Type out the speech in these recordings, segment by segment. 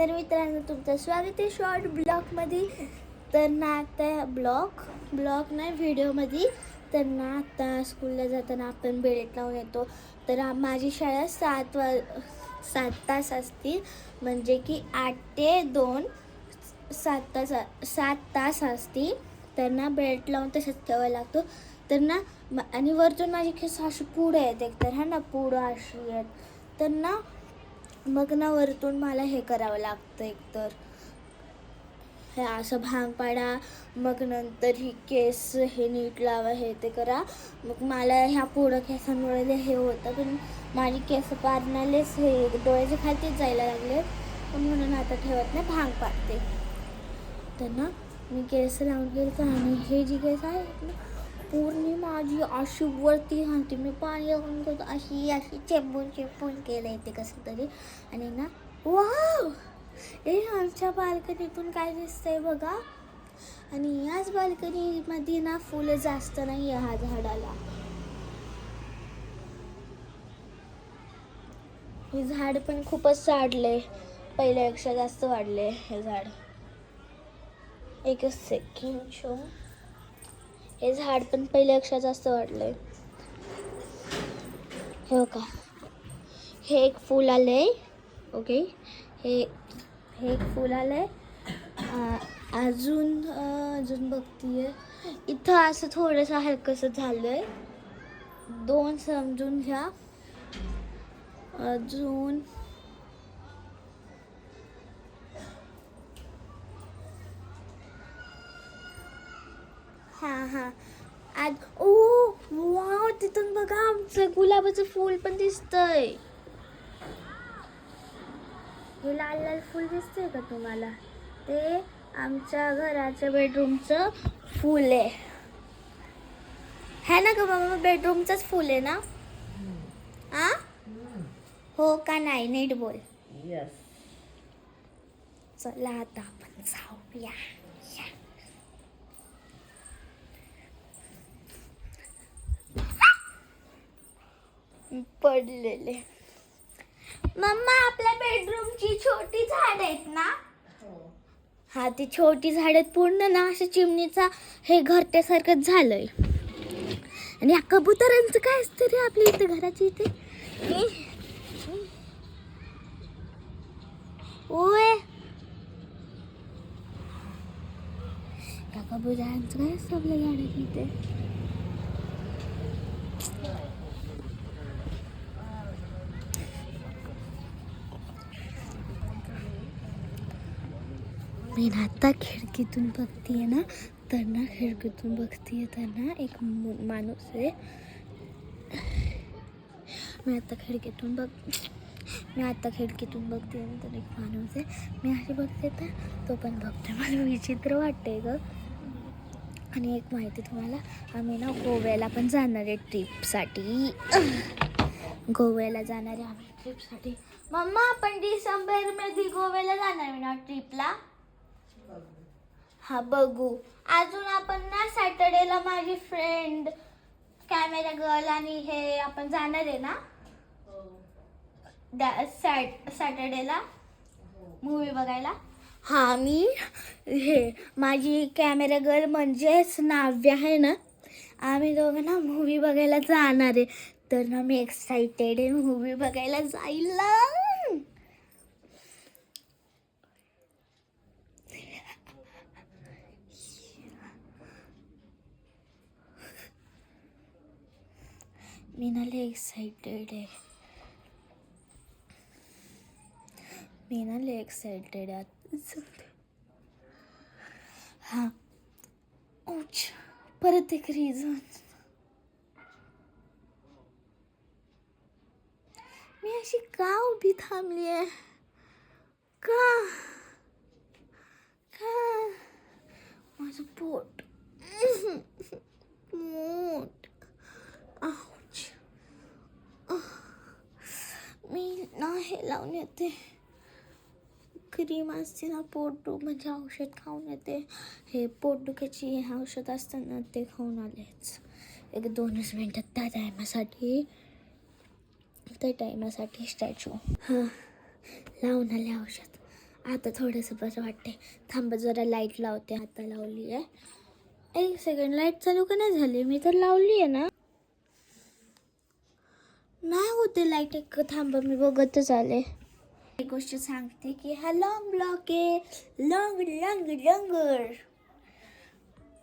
तर मित्रांनो, तुमचं स्वागत आहे शॉर्ट ब्लॉगमध्ये. तर ना आता ब्लॉग नाही व्हिडिओमध्ये. तर ना आता स्कूलला जाताना आपण बेल्ट लावून येतो. तर माझी शाळा 7 तास असतील, म्हणजे की 8 ते 2 7 तास असतील. तर ना बेल्ट लावून तसंच ठेवायला लागतो. तर ना आणि वरतून माझी केस अशी पुढे आहेत, एकतर हा ना पुढं अशी आहेत. तर ना मग ना वरतून मला हे करावं लागतं, एकतर हे असं भांग पाडा, मग नंतर ही केस हे नीट लावा, हे ते करा. मग मला ह्या पुढं केसांमुळे हे होतं, पण माझी केस पाडण्यालेच हे डोळ्याच्या खालतीच जायला लागले. पण म्हणून आता ठेवत नाही, भांग पाडते. तर ना मी केस लावून गेले, आणि हे जी केस आहेत ना पूर्ण माझी अशी वरती घालते. मी पाणी लावून करतो, अशी चेपून केलं येते कसं तरी. आणि ना वाव, हे आमच्या बाल्कनीतून काय दिसतंय बघा. आणि याच बाल्कनीमध्ये ना फुलं जास्त नाही आहे ह्या झाडाला. हे झाड पण खूपच वाढले, पहिल्यापेक्षा जास्त वाढले हे झाड. एक सेकंड शो, हे झाड पण पहिल्यापेक्षा जास्त वाढलंय. हे बघा, हे एक फूल आलंय. ओके, हे एक फूल आलंय. अजून बघतीये इथं असं थोडंसं हलकंसं झालंय. 2 समजून घ्या. अजून हां आज ओ वाव, तिथून बघा आमचं गुलाबाचं फूल पण दिसतंय. हे लाल फूल दिसतंय का तुम्हाला? ते आमच्या घराच्या बेडरूमचं फूल आहे ना ग बाबा? बेडरूमचंच फूल आहे ना? हो का नाही? नीट बोल. चला आता आपण जाऊया. पडलेले. मम्मा, आपल्या बेडरूमची छोटी झाड आहेत ना? हा, ती छोटी झाड आहेत. पूर्ण ना असं चिमणीचा हे घरट्यासारखंच झालंय. आणि या कबुतरांचं काय असतं रे आपल्या इथे घराची इथे? ओय, या कबुतरांचं काय असतं आपल्या गाड्याची इथे? मी ना आता खिडकीतून बघतीये ना, तर ना खिडकीतून बघतीये तर ना एक माणूस आहे. मी आता खिडकीतून बघते ना, तर एक माणूस आहे. मी अशी बघते तर तो पण बघते. मला विचित्र वाटते ग. आणि एक माहिती तुम्हाला, आम्ही ना गोव्याला पण जाणार आहे ट्रिपसाठी. गोव्याला जाणार आहे आम्ही ट्रिपसाठी. मम्मा, आपण डिसेंबरमध्ये गोव्याला जाणार आहे ना ट्रिपला? हा, बघू. अजून आपण ना सॅटर्डेला माझी फ्रेंड कॅमेरा गर्ल आणि हे आपण जाणार आहे ना सॅटर्डेला मूवी बघायला. हा, मी हे माझी कॅमेरा गर्ल म्हणजेच नाव्या आहे ना, आम्ही दोघं ना मूवी बघायला जाणार आहे. तर ना मी एक्साइटेड आहे मूवी बघायला जायला. मी ना लय एक्साइटेड आहे. हा, परत एक रिझन. मी अशी का उभी थांबली आहे? का माझं पोट मी ना हे लावून येते, क्रीम असते ना पोट म्हणजे औषध खाऊन येते. हे पोटदुखीची औषध असतं ना, ते खाऊन आलेच. 1-2 मिनटात त्या टायमासाठी स्टॅच्यू. हां, लावून आले औषध. आता थोडंसं बरं वाटते. थांब जरा लाईट लावते. आता लावली आहे. एक सेकंड, लाईट चालू का नाही झाली? मी तर लावली आहे ना. नाही होते लाईट. एक थांब, मी बघतच आले. एक गोष्ट सांगते की हा लॉंग ब्लॉग आहे. Long long longer.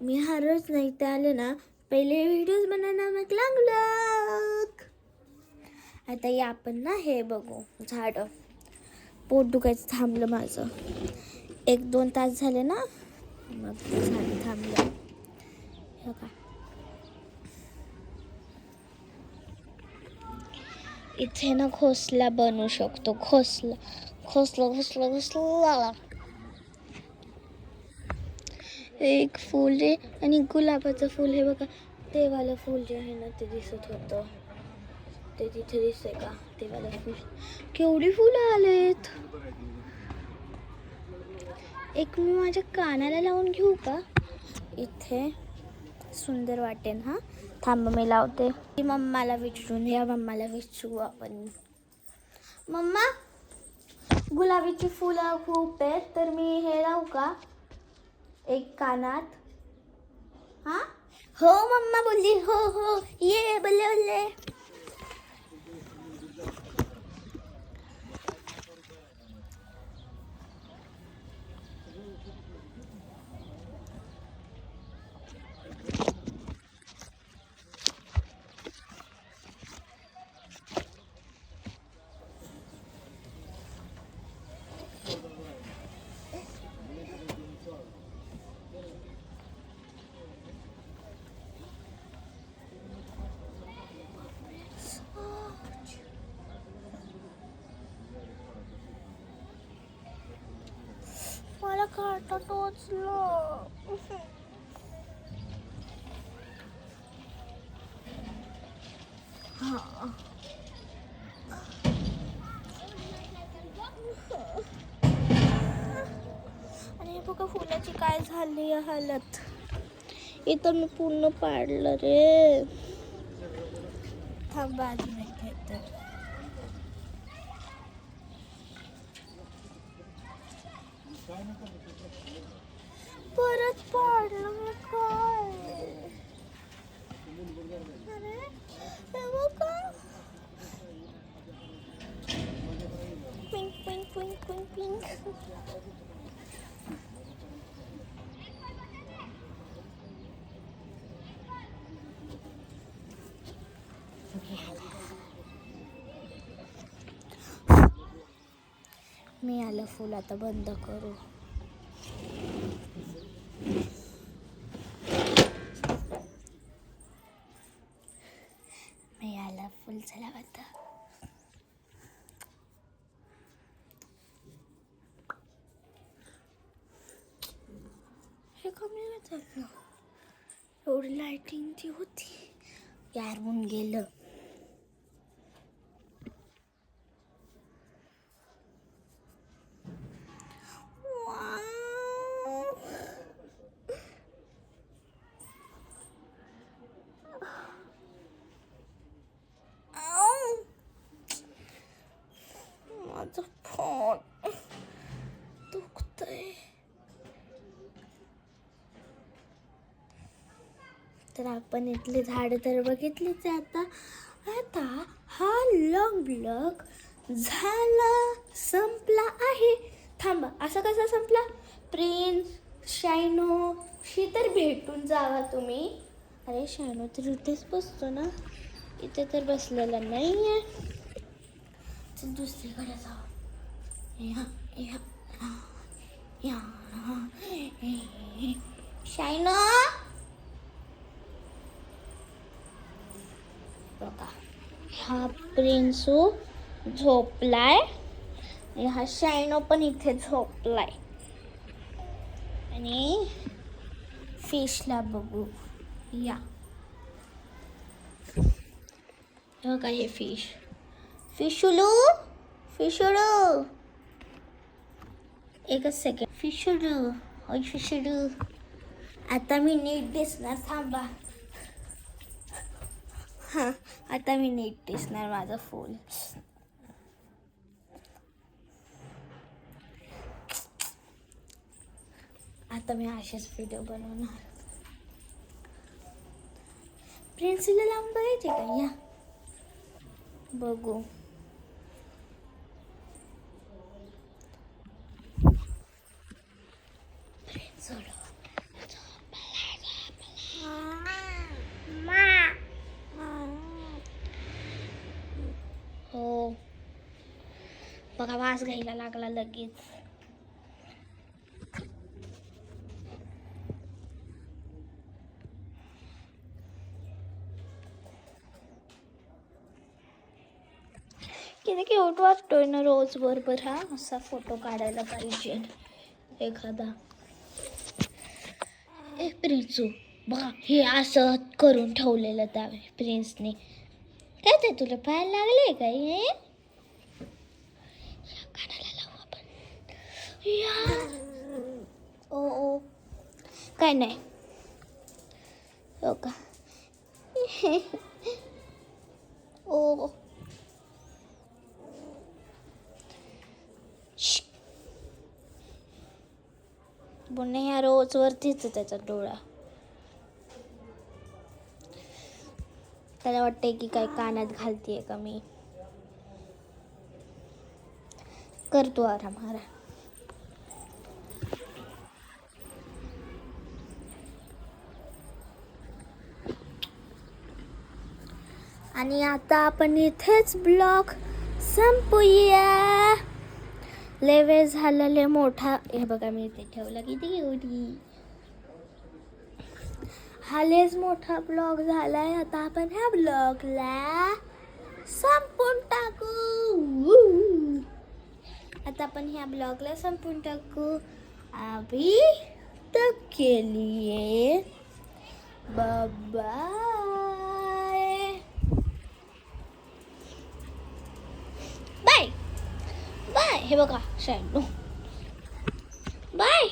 मी हर रोज नाही ते आले ना, पहिले व्हिडिओज बनाना मग लॉंग ब्लॉग. आता या आपण ना हे बघू. झाड. पोट दुखायचं थांबलं माझं. 1-2 तास झाले ना, मग ते झालं थांबलं. हे का इथे ना घोसला बनवू शकतो. घोसला घोसला घोसला घोसला. एक फूल आहे आणि गुलाबाचं फूल हे बघा. ते वालं फूल जे आहे ना ते दिसत होतं. ते तिथे दिसतंय का? ते वालं फूल. केवढी फुलं आलेत. एक मी माझ्या कानाला लावून घेऊ का? इथे सुंदर वाटेल. हा थांब मी लावते. मम्माला विचारून या. मम्माला विचारू आपण. मम्मा, गुलाबीची फुलं खूप आहेत, तर मी हे लावू का एक कानात? हा हो मम्मा बोलली. हो हो ये बल्ले बल्ले. मला काटा टोचलं. आणि हे बघा फुलाची काय झाली हालत. इथं मी पूर्ण पाडलं रे. थांब अजून एक घेते. परत पाडलं मी काय. अरे हे बघा. Pink pink pink pink pink. मी आलं फुल. आता बंद करू. मी आलं फुल. चला बंद. हे कमी नाही झालं. एवढी लाईटिंग ती होती. यारून गेलं. माझं फोन दुखतंय. तर आपण इथली झाडं तर बघितलीच आहे. आता हा लॉंग ब्लॉग झाला, संपला आहे. थांबा, असा कसा संपला? प्रिन्स शायनोशी तर भेटून जावा तुम्ही. अरे शायनो तर इथेच बसतो ना, इथे तर बसलेला नाही आहे. चल दुसरीकडे जाऊ. शायनो बघा. हा प्रिन्सू झोपलाय आणि हा शायनो पण इथे झोपलाय. आणि फिशला बघू या. बघा हे फिश. फिशुलू फिशुलू. एकच सेकंड. फिशुलू ओय फिशुलू. आता मी नीट दिसणार. थांबा. हां आता मी नीट दिसणार. माझं फूल. आता मी असेच व्हिडिओ बनवणार. प्रिन्सीला लावून बघायचे का? या बघू. हो बघा, वास घ्यायला लागला लगेच. किती क्यूट वाटतोय ना रोज बरोबर. हा असा फोटो काढायला पाहिजे एखादा. एक प्रिन्सू बघा, हे असं करून ठेवलेलं त्या प्रिन्सने. काय ते तुला पाहायला लागले काय? हे कानाला लावू आपण. ओ ओ काय नाही हो का? ओ बोलणे ह्या रोज वरतीच त्याचा डोळा. त्याला वाटतंय की काय कानात घालतीये का मी. करतो आराम आराम. आणि आता आपण इथेच ब्लॉग संपूया. लय वेळ झाला, लय मोठा. हे बघा मी इथे ठेवला किती एवढी. हा लयच मोठा ब्लॉग झालाय. आता आपण ह्या ब्लॉगला संपून टाकू. आता आपण ह्या ब्लॉगला संपून टाकू. अभी तक के लिए बाय बाय बाय. हे बघा शायद बाय.